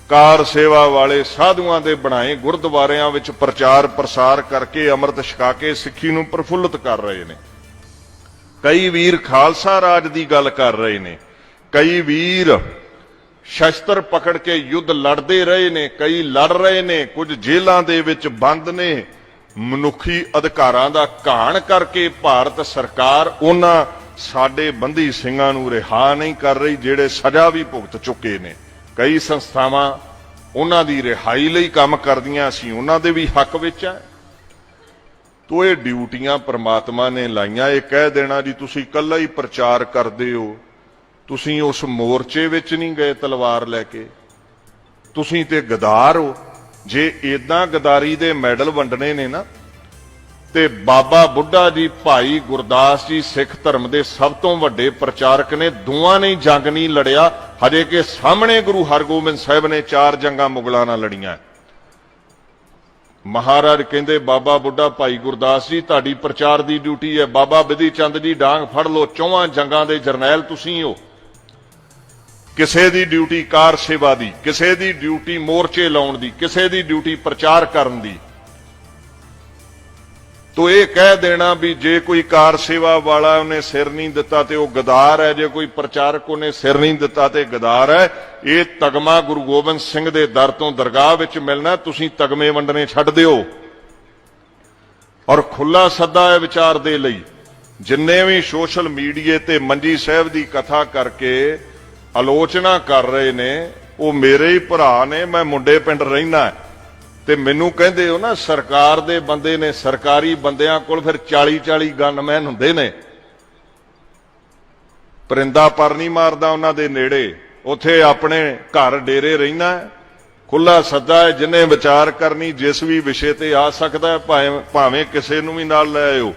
ਕਾਰ ਸੇਵਾ ਵਾਲੇ ਸਾਧੂਆਂ ਦੇ ਬਣਾਏ ਗੁਰਦੁਆਰਿਆਂ ਵਿੱਚ ਪ੍ਰਚਾਰ ਪ੍ਰਸਾਰ ਕਰਕੇ ਅੰਮ੍ਰਿਤ ਛਕਾ ਕੇ ਸਿੱਖੀ ਨੂੰ ਪ੍ਰਫੁੱਲਤ ਕਰ ਰਹੇ ਨੇ। ਕਈ ਵੀਰ ਖਾਲਸਾ ਰਾਜ ਦੀ ਗੱਲ ਕਰ ਰਹੇ ਨੇ। ਕਈ ਵੀਰ ਸ਼ਸਤਰ ਪਕੜ ਕੇ ਯੁੱਧ ਲੜਦੇ ਰਹੇ ਨੇ, ਕਈ ਲੜ ਰਹੇ ਨੇ, ਕੁਝ ਜੇਲ੍ਹਾਂ ਦੇ ਵਿੱਚ ਬੰਦ ਨੇ। ਮਨੁੱਖੀ ਅਧਿਕਾਰਾਂ ਦਾ ਘਾਣ ਕਰਕੇ ਭਾਰਤ ਸਰਕਾਰ ਉਹਨਾਂ ਸਾਡੇ ਬੰਦੀ ਸਿੰਘਾਂ ਨੂੰ ਰਿਹਾ ਨਹੀਂ ਕਰ ਰਹੀ ਜਿਹੜੇ ਸਜ਼ਾ ਵੀ ਭੁਗਤ ਚੁੱਕੇ ਨੇ। ਕਈ ਸੰਸਥਾਵਾਂ ਉਹਨਾਂ ਦੀ ਰਿਹਾਈ ਲਈ ਕੰਮ ਕਰਦੀਆਂ, ਅਸੀਂ ਉਹਨਾਂ ਦੇ ਵੀ ਹੱਕ ਵਿੱਚ ਆ। ਤੋ ਇਹ ਡਿਊਟੀਆਂ ਪ੍ਰਮਾਤਮਾ ਨੇ ਲਾਈਆਂ। ਇਹ ਕਹਿ ਦੇਣਾ ਜੀ ਤੁਸੀਂ ਇਕੱਲਾ ਹੀ ਪ੍ਰਚਾਰ ਕਰਦੇ ਹੋ, ਤੁਸੀਂ ਉਸ ਮੋਰਚੇ ਵਿੱਚ ਨਹੀਂ ਗਏ ਤਲਵਾਰ ਲੈ ਕੇ, ਤੁਸੀਂ ਤੇ ਗਦਾਰ ਹੋ। ਜੇ ਇਦਾਂ ਗਦਾਰੀ ਦੇ ਮੈਡਲ ਵੰਡਣੇ ਨੇ ਨਾ, ਤੇ ਬਾਬਾ ਬੁੱਢਾ ਜੀ, ਭਾਈ ਗੁਰਦਾਸ ਜੀ ਸਿੱਖ ਧਰਮ ਦੇ ਸਭ ਤੋਂ ਵੱਡੇ ਪ੍ਰਚਾਰਕ ਨੇ, ਦੋਵਾਂ ਨੇ ਜੰਗ ਨਹੀਂ ਲੜਿਆ। ਹਜੇ ਕਿ ਸਾਹਮਣੇ ਗੁਰੂ ਹਰਗੋਬਿੰਦ ਸਾਹਿਬ ਨੇ 4 ਜੰਗਾਂ ਮੁਗਲਾਂ ਨਾਲ ਲੜੀਆਂ। ਮਹਾਰਾਜ ਕਹਿੰਦੇ ਬਾਬਾ ਬੁੱਢਾ, ਭਾਈ ਗੁਰਦਾਸ ਜੀ, ਤੁਹਾਡੀ ਪ੍ਰਚਾਰ ਦੀ ਡਿਊਟੀ ਹੈ। ਬਾਬਾ ਬਿਧੀ ਚੰਦ ਜੀ, ਡਾਂਗ ਫੜ ਲਓ, 4 ਜੰਗਾਂ ਦੇ ਜਰਨੈਲ ਤੁਸੀਂ ਹੋ। ਕਿਸੇ ਦੀ ਡਿਊਟੀ ਕਾਰ ਸੇਵਾ ਦੀ, ਕਿਸੇ ਦੀ ਡਿਊਟੀ ਮੋਰਚੇ ਲਾਉਣ ਦੀ, ਕਿਸੇ ਦੀ ਡਿਊਟੀ ਪ੍ਰਚਾਰ ਕਰਨ ਦੀ। ਤੋ ਇਹ ਕਹਿ ਦੇਣਾ ਵੀ ਜੇ ਕੋਈ ਕਾਰ ਸੇਵਾ ਵਾਲਾ ਉਹਨੇ ਸਿਰ ਨਹੀਂ ਦਿੱਤਾ ਤੇ ਉਹ ਗਦਾਰ ਹੈ, ਜੇ ਕੋਈ ਪ੍ਰਚਾਰਕ ਉਹਨੇ ਸਿਰ ਨਹੀਂ ਦਿੱਤਾ ਤੇ ਗਦਾਰ ਹੈ, ਇਹ ਤਗਮਾ ਗੁਰੂ ਗੋਬਿੰਦ ਸਿੰਘ ਦੇ ਦਰ ਤੋਂ ਦਰਗਾਹ ਵਿੱਚ ਮਿਲਣਾ। ਤੁਸੀਂ ਤਗਮੇ ਵੰਡਣੇ ਛੱਡ ਦਿਓ। ਔਰ ਖੁੱਲਾ ਸੱਦਾ ਹੈ ਵਿਚਾਰ ਦੇ ਲਈ। ਜਿੰਨੇ ਵੀ ਸੋਸ਼ਲ ਮੀਡੀਆ ਤੇ ਮੰਜੀ ਸਾਹਿਬ ਦੀ ਕਥਾ ਕਰਕੇ ਆਲੋਚਨਾ ਕਰ ਰਹੇ ਨੇ, ਉਹ ਮੇਰੇ ਹੀ ਭਰਾ ਨੇ। ਮੈਂ ਮੁੰਡੇ ਪਿੰਡ ਰਹਿਣਾ ਤੇ ਮੈਨੂੰ ਕਹਿੰਦੇ ਹੋ ਨਾ ਸਰਕਾਰ ਦੇ ਬੰਦੇ ਨੇ, ਸਰਕਾਰੀ ਬੰਦਿਆਂ ਕੋਲ ਫਿਰ 40-40 ਗਨਮੈਨ ਹੁੰਦੇ ਨੇ। ਪਰਿੰਦਾ ਪਰ ਨਹੀਂ ਮਾਰਦਾ ਉਹਨਾਂ ਦੇ ਨੇੜੇ। ਉੱਥੇ ਆਪਣੇ ਘਰ ਡੇਰੇ ਰਹਿਣਾ। ਖੁੱਲਾ ਸੱਦਾ ਹੈ, ਜਿੰਨੇ ਵਿਚਾਰ ਕਰਨੀ ਜਿਸ ਵੀ ਵਿਸ਼ੇ ਤੇ ਆ ਸਕਦਾ ਹੈ, ਭਾਵੇਂ ਕਿਸੇ ਨੂੰ ਵੀ ਨਾਲ ਲੈ ਆਇਓ।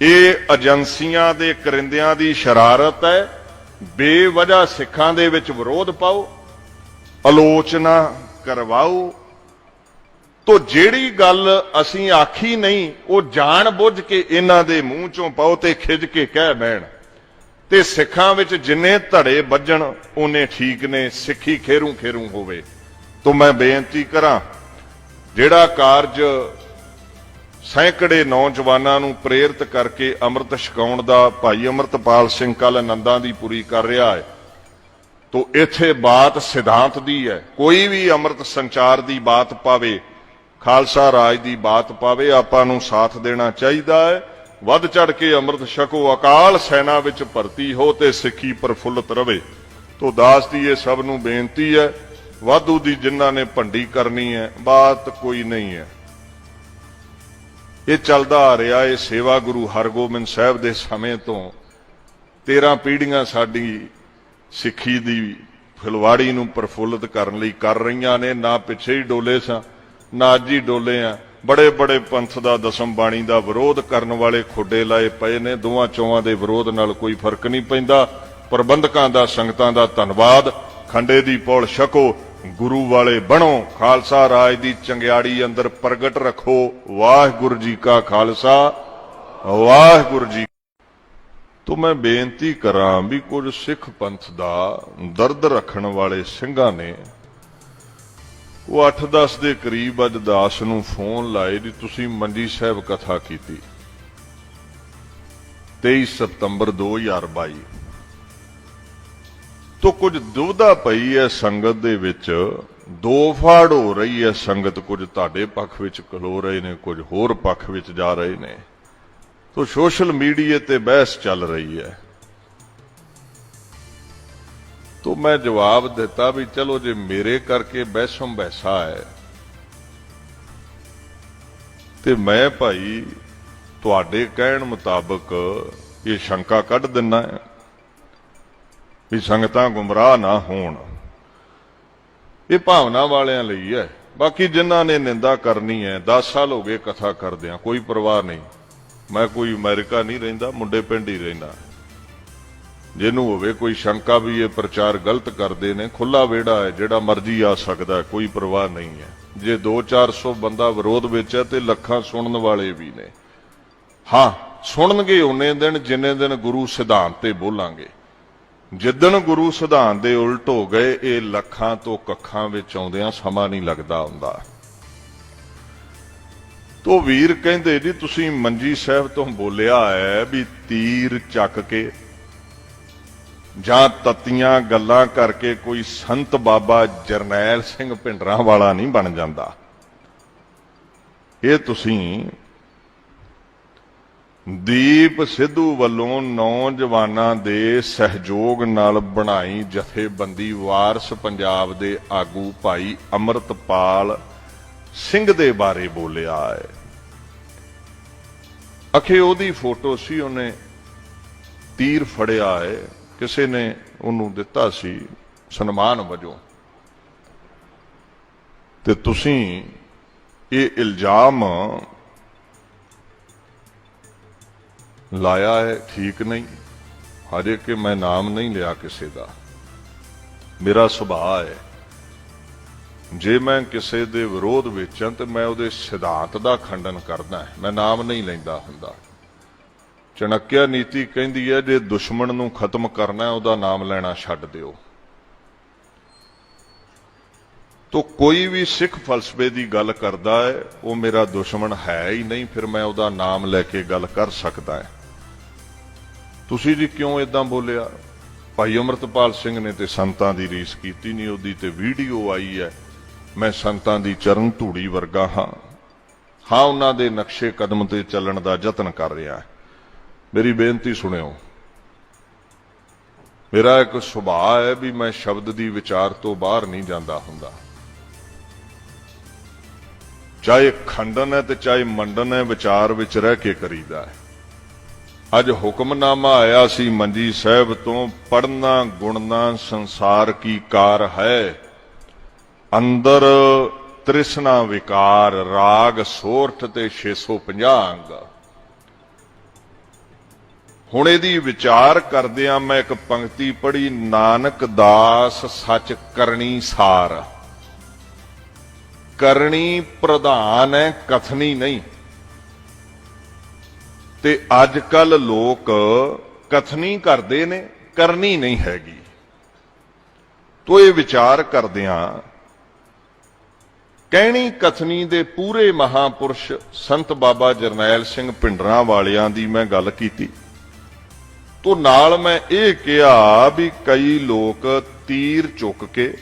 ਇਹ ਏਜੰਸੀਆਂ ਦੇ ਕਰਿੰਦਿਆਂ ਦੀ ਸ਼ਰਾਰਤ ਹੈ। ਬੇਵਜ੍ਹਾ ਸਿੱਖਾਂ ਦੇ ਵਿੱਚ ਵਿਰੋਧ ਪਾਓ, ਆਲੋਚਨਾ ਕਰਵਾਓ। ਤੋ ਜਿਹੜੀ ਗੱਲ ਅਸੀਂ ਆਖੀ ਨਹੀਂ, ਉਹ ਜਾਣ ਬੁੱਝ ਕੇ ਇਹਨਾਂ ਦੇ ਮੂੰਹ ਚੋਂ ਪਾਓ ਤੇ ਖਿੱਚ ਕੇ ਕਹਿ ਬਹਿਣ। ਤੇ ਸਿੱਖਾਂ ਵਿੱਚ ਜਿੰਨੇ ਧੜੇ ਵੱਜਣ ਉਹਨੇ ਠੀਕ ਨੇ, ਸਿੱਖੀ ਖੇਰੂ ਖੇਰੂ ਹੋਵੇ। ਤੋ ਮੈਂ ਬੇਨਤੀ ਕਰਾਂ, ਜਿਹੜਾ ਕਾਰਜ ਸੈਂਕੜੇ ਨੌਜਵਾਨਾਂ ਨੂੰ ਪ੍ਰੇਰਿਤ ਕਰਕੇ ਅੰਮ੍ਰਿਤ ਛਕਾਉਣ ਦਾ ਭਾਈ ਅੰਮ੍ਰਿਤਪਾਲ ਸਿੰਘ ਕੱਲ ਆਨੰਦਾਂ ਦੀ ਪੂਰੀ ਕਰ ਰਿਹਾ ਹੈ, ਤੋ ਇੱਥੇ ਬਾਤ ਸਿਧਾਂਤ ਦੀ ਹੈ। ਕੋਈ ਵੀ ਅੰਮ੍ਰਿਤ ਸੰਚਾਰ ਦੀ ਬਾਤ ਪਾਵੇ, ਖਾਲਸਾ ਰਾਜ ਦੀ ਬਾਤ ਪਾਵੇ, ਆਪਾਂ ਨੂੰ ਸਾਥ ਦੇਣਾ ਚਾਹੀਦਾ ਹੈ। ਵੱਧ ਚੜ ਕੇ ਅੰਮ੍ਰਿਤ ਛਕੋ, ਅਕਾਲ ਸੈਨਾ ਵਿੱਚ ਭਰਤੀ ਹੋ ਤੇ ਸਿੱਖੀ ਪ੍ਰਫੁੱਲਤ ਰਵੇ। ਤੋ ਦਾਸ ਦੀ ਇਹ ਸਭ ਨੂੰ ਬੇਨਤੀ ਹੈ। ਵਾਧੂ ਦੀ ਜਿਨ੍ਹਾਂ ਨੇ ਭੰਡੀ ਕਰਨੀ ਹੈ, ਬਾਤ ਕੋਈ ਨਹੀਂ ਹੈ। ਇਹ ਚੱਲਦਾ ਆ ਰਿਹਾ। ਇਹ ਸੇਵਾ ਗੁਰੂ ਹਰਗੋਬਿੰਦ ਸਾਹਿਬ ਦੇ ਸਮੇਂ ਤੋਂ 13 ਪੀੜ੍ਹੀਆਂ ਸਾਡੀ ਸਿੱਖੀ ਦੀ ਫੁਲਵਾੜੀ ਨੂੰ ਪ੍ਰਫੁੱਲਤ ਕਰਨ ਲਈ ਕਰ ਰਹੀਆਂ ਨੇ। ਨਾ ਪਿੱਛੇ ਹੀ ਡੋਲੇ ਸਾਂ, ਨਾ ਅੱਜ ਹੀ ਡੋਲੇ ਆ। ਬੜੇ ਬੜੇ ਪੰਥ ਦਾ ਦਸਮ ਬਾਣੀ ਦਾ ਵਿਰੋਧ ਕਰਨ ਵਾਲੇ ਖੁੱਡੇ ਲਾਏ ਪਏ ਨੇ। ਦੋਵਾਂ ਚੋਆਂ ਦੇ ਵਿਰੋਧ ਨਾਲ ਕੋਈ ਫਰਕ ਨਹੀਂ ਪੈਂਦਾ। ਪ੍ਰਬੰਧਕਾਂ ਦਾ, ਸੰਗਤਾਂ ਦਾ ਧੰਨਵਾਦ। ਖੰਡੇ ਦੀ ਪੌਲ ਛਕੋ, ਗੁਰੂ ਵਾਲੇ ਬਣੋ, ਖਾਲਸਾ ਰਾਜ ਦੀ ਚੰਗਿਆੜੀ ਅੰਦਰ ਪ੍ਰਗਟ ਰੱਖੋ। ਵਾਹਿਗੁਰੂ ਜੀ ਕਾ ਖਾਲਸਾ, ਵਾਹਿਗੁਰੂ ਜੀ। ਤੋ ਮੈਂ ਬੇਨਤੀ ਕਰਾਂ ਵੀ ਕੁਝ ਸਿੱਖ ਪੰਥ ਦਾ ਦਰਦ ਰੱਖਣ ਵਾਲੇ ਸਿੰਘਾਂ ਨੇ, ਉਹ 8-10 ਦੇ ਕਰੀਬ ਅੱਜ ਦਾਸ ਨੂੰ ਫੋਨ ਲਾਏ ਜੀ ਤੁਸੀਂ ਮੰਜੀ ਸਾਹਿਬ ਕਥਾ ਕੀਤੀ 23 ਸਤੰਬਰ 2022। ਤੋ ਕੁਝ ਦੁਵਿਧਾ ਪਈ ਹੈ ਸੰਗਤ ਦੇ ਵਿੱਚ, ਦੋ ਫਾੜ ਹੋ ਰਹੀ ਹੈ ਸੰਗਤ। ਕੁਝ ਤੁਹਾਡੇ ਪੱਖ ਵਿੱਚ ਖਲੋ ਰਹੇ ਨੇ, ਕੁਝ ਹੋਰ ਪੱਖ ਵਿੱਚ ਜਾ ਰਹੇ ਨੇ। ਤੋ ਸੋਸ਼ਲ ਮੀਡੀਆ ਤੇ ਬਹਿਸ ਚੱਲ ਰਹੀ ਹੈ। ਤੋ ਮੈਂ ਜਵਾਬ ਦਿੱਤਾ ਵੀ ਚਲੋ ਜੇ ਮੇਰੇ ਕਰਕੇ ਬਹਿਸੋਂ ਬਹਿਸਾ ਹੈ ਤੇ ਮੈਂ ਭਾਈ ਤੁਹਾਡੇ ਕਹਿਣ ਮੁਤਾਬਕ ਇਹ ਸ਼ੰਕਾ ਕੱਢ ਦਿੰਨਾ ਹੈ ਵੀ ਸੰਗਤਾਂ ਗੁੰਮਰਾਹ ਨਾ ਹੋਣ। ਇਹ ਭਾਵਨਾ ਵਾਲਿਆਂ ਲਈ ਹੈ। ਬਾਕੀ ਜਿਨ੍ਹਾਂ ਨੇ ਨਿੰਦਾ ਕਰਨੀ ਹੈ, 10 ਸਾਲ ਹੋ ਗਏ ਕਥਾ ਕਰਦਿਆਂ, ਕੋਈ ਪਰਵਾਹ ਨਹੀਂ। ਮੈਂ ਕੋਈ ਅਮਰੀਕਾ ਨਹੀਂ ਰਹਿੰਦਾ, ਮੁੰਡੇ ਪਿੰਡ ਹੀ ਰਹਿੰਦਾ। ਜਿਹਨੂੰ ਹੋਵੇ ਕੋਈ ਸ਼ੰਕਾ ਵੀ ਇਹ ਪ੍ਰਚਾਰ ਗਲਤ ਕਰਦੇ ਨੇ, ਖੁੱਲਾ ਵਿਹੜਾ ਹੈ, ਜਿਹੜਾ ਮਰਜ਼ੀ ਆ ਸਕਦਾ, ਕੋਈ ਪਰਵਾਹ ਨਹੀਂ ਹੈ। ਜੇ 200-400 ਬੰਦਾ ਵਿਰੋਧ ਵਿੱਚ ਹੈ ਤੇ ਲੱਖਾਂ ਸੁਣਨ ਵਾਲੇ ਵੀ ਨੇ। ਹਾਂ, ਸੁਣਨਗੇ ਉਹਨੇ ਦਿਨ ਜਿੰਨੇ ਦਿਨ ਗੁਰੂ ਸਿਧਾਂਤ ਤੇ ਬੋਲਾਂਗੇ। ਜਿੱਦਣ ਗੁਰੂ ਸਿਧਾਂਤ ਦੇ ਉਲਟ ਹੋ ਗਏ, ਇਹ ਲੱਖਾਂ ਤੋਂ ਕੱਖਾਂ ਵਿੱਚ ਆਉਂਦਿਆਂ ਸਮਾਂ ਨਹੀਂ ਲੱਗਦਾ ਹੁੰਦਾ। ਤੋ ਵੀਰ ਕਹਿੰਦੇ ਜੀ ਤੁਸੀਂ ਮੰਜੀ ਸਾਹਿਬ ਤੋਂ ਬੋਲਿਆ ਹੈ ਵੀ ਤੀਰ ਚੱਕ ਕੇ ਜਾਂ ਤਤੀਆਂ ਗੱਲਾਂ ਕਰਕੇ ਕੋਈ ਸੰਤ ਬਾਬਾ ਜਰਨੈਲ ਸਿੰਘ ਭਿੰਡਰਾਂ ਵਾਲਾ ਨਹੀਂ ਬਣ ਜਾਂਦਾ। ਇਹ ਤੁਸੀਂ ਦੀਪ ਸਿੱਧੂ ਵੱਲੋਂ ਨੌਜਵਾਨਾਂ ਦੇ ਸਹਿਯੋਗ ਨਾਲ ਬਣਾਈ ਜਥੇਬੰਦੀ ਵਾਰਸ ਪੰਜਾਬ ਦੇ ਆਗੂ ਭਾਈ ਅੰਮ੍ਰਿਤਪਾਲ ਸਿੰਘ ਦੇ ਬਾਰੇ ਬੋਲਿਆ ਹੈ। ਅਖੇ ਉਹਦੀ ਫੋਟੋ ਸੀ, ਉਹਨੇ ਤੀਰ ਫੜਿਆ ਹੈ, ਕਿਸੇ ਨੇ ਉਹਨੂੰ ਦਿੱਤਾ ਸੀ ਸਨਮਾਨ ਵਜੋਂ। ਤੇ ਤੁਸੀਂ ਇਹ ਇਲਜ਼ਾਮ ਲਾਇਆ ਹੈ, ਠੀਕ ਨਹੀਂ। ਹਜੇ ਕਿ ਮੈਂ ਨਾਮ ਨਹੀਂ ਲਿਆ ਕਿਸੇ ਦਾ। ਮੇਰਾ ਸੁਭਾਅ ਹੈ, ਜੇ ਮੈਂ ਕਿਸੇ ਦੇ ਵਿਰੋਧ ਵਿੱਚ ਹਾਂ ਤੇ ਮੈਂ ਉਹਦੇ ਸਿਧਾਂਤ ਦਾ ਖੰਡਨ ਕਰਦਾ, ਮੈਂ ਨਾਮ ਨਹੀਂ ਲੈਂਦਾ ਹੁੰਦਾ। ਚਣਕਿਆ ਨੀਤੀ ਕਹਿੰਦੀ ਹੈ, ਜੇ ਦੁਸ਼ਮਣ ਨੂੰ ਖਤਮ ਕਰਨਾ ਉਹਦਾ ਨਾਮ ਲੈਣਾ ਛੱਡ ਦਿਓ। ਤੋ ਕੋਈ ਵੀ ਸਿੱਖ ਫਲਸਫੇ ਦੀ ਗੱਲ ਕਰਦਾ ਹੈ, ਉਹ ਮੇਰਾ ਦੁਸ਼ਮਣ ਹੈ ਹੀ ਨਹੀਂ, ਫਿਰ ਮੈਂ ਉਹਦਾ ਨਾਮ ਲੈ ਕੇ ਗੱਲ ਕਰ ਸਕਦਾ ਹੈ। ਤੁਸੀਂ ਜੀ ਕਿਉਂ ਇਦਾਂ ਬੋਲਿਆ? ਭਾਈ ਅਮਰਤਪਾਲ ਸਿੰਘ ਨੇ ਤੇ ਸੰਤਾਂ ਦੀ ਰੀਸ ਕੀਤੀ ਨਹੀਂ, ਉਹਦੀ ਤੇ ਵੀਡੀਓ ਆਈ ਹੈ। ਮੈਂ ਸੰਤਾਂ ਦੀ ਚਰਨ ਧੂੜੀ ਵਰਗਾ ਹਾਂ, ਉਹਨਾਂ ਦੇ ਨਕਸ਼ੇ ਕਦਮ ਤੇ ਚੱਲਣ ਦਾ ਯਤਨ ਕਰ ਰਿਹਾ। ਮੇਰੀ ਬੇਨਤੀ ਸੁਣਿਓ, ਮੇਰਾ ਇੱਕ ਸੁਭਾਅ ਹੈ ਵੀ ਮੈਂ ਸ਼ਬਦ ਦੀ ਵਿਚਾਰ ਤੋਂ ਬਾਹਰ ਨਹੀਂ ਜਾਂਦਾ ਹੁੰਦਾ। ਚਾਹੇ ਖੰਡਨ ਹੈ ਤੇ ਚਾਹੇ ਮੰਡਨ ਹੈ, ਵਿਚਾਰ ਵਿੱਚ ਰਹਿ ਕੇ ਕਰੀਦਾ ਹੈ। ਅੱਜ ਹੁਕਮਨਾਮਾ ਆਇਆ ਸੀ ਮੰਜੀ ਸਾਹਿਬ ਤੋਂ, ਪੜਨਾ ਗੁਣਨਾ ਸੰਸਾਰ ਕੀ ਕਾਰ ਹੈ, ਅੰਦਰ ਤ੍ਰਿਸ਼ਨਾ ਵਿਕਾਰ, ਰਾਗ ਸੋਰਠ ਤੇ 650 ਅੰਗ। ਹੁਣ ਇਹਦੀ ਵਿਚਾਰ ਕਰਦਿਆਂ ਮੈਂ ਇੱਕ ਪੰਕਤੀ ਪੜ੍ਹੀ, ਨਾਨਕ ਦਾਸ ਸੱਚ ਕਰਨੀ ਸਾਰ। ਕਰਨੀ ਪ੍ਰਧਾਨ ਹੈ, ਕਥਨੀ ਨਹੀਂ। ਤੇ ਅੱਜ ਕੱਲ ਲੋਕ ਕਥਨੀ ਕਰਦੇ ਨੇ, ਕਰਨੀ ਨਹੀਂ ਹੈਗੀ। ਤੋ ਇਹ ਵਿਚਾਰ ਕਰਦਿਆਂ ਕਹਿਣੀ ਕਥਨੀ ਦੇ ਪੂਰੇ ਮਹਾਪੁਰਸ਼ ਸੰਤ ਬਾਬਾ ਜਰਨੈਲ ਸਿੰਘ ਭਿੰਡਰਾਂ ਵਾਲਿਆਂ ਦੀ ਮੈਂ ਗੱਲ ਕੀਤੀ। ਤੋ ਨਾਲ ਮੈਂ ਇਹ ਕਿਹਾ ਵੀ ਕਈ ਲੋਕ ਤੀਰ ਚੁੱਕ ਕੇ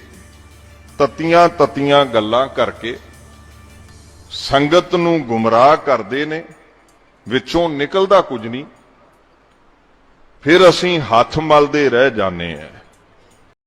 ਤਤੀਆਂ ਗੱਲਾਂ ਕਰਕੇ ਸੰਗਤ ਨੂੰ ਗੁੰਮਰਾਹ ਕਰਦੇ ਨੇ, ਵਿੱਚੋਂ ਨਿਕਲਦਾ ਕੁਝ ਨਹੀਂ। ਫਿਰ ਅਸੀਂ ਹੱਥ ਮਲਦੇ ਰਹਿ ਜਾਂਦੇ ਹਾਂ।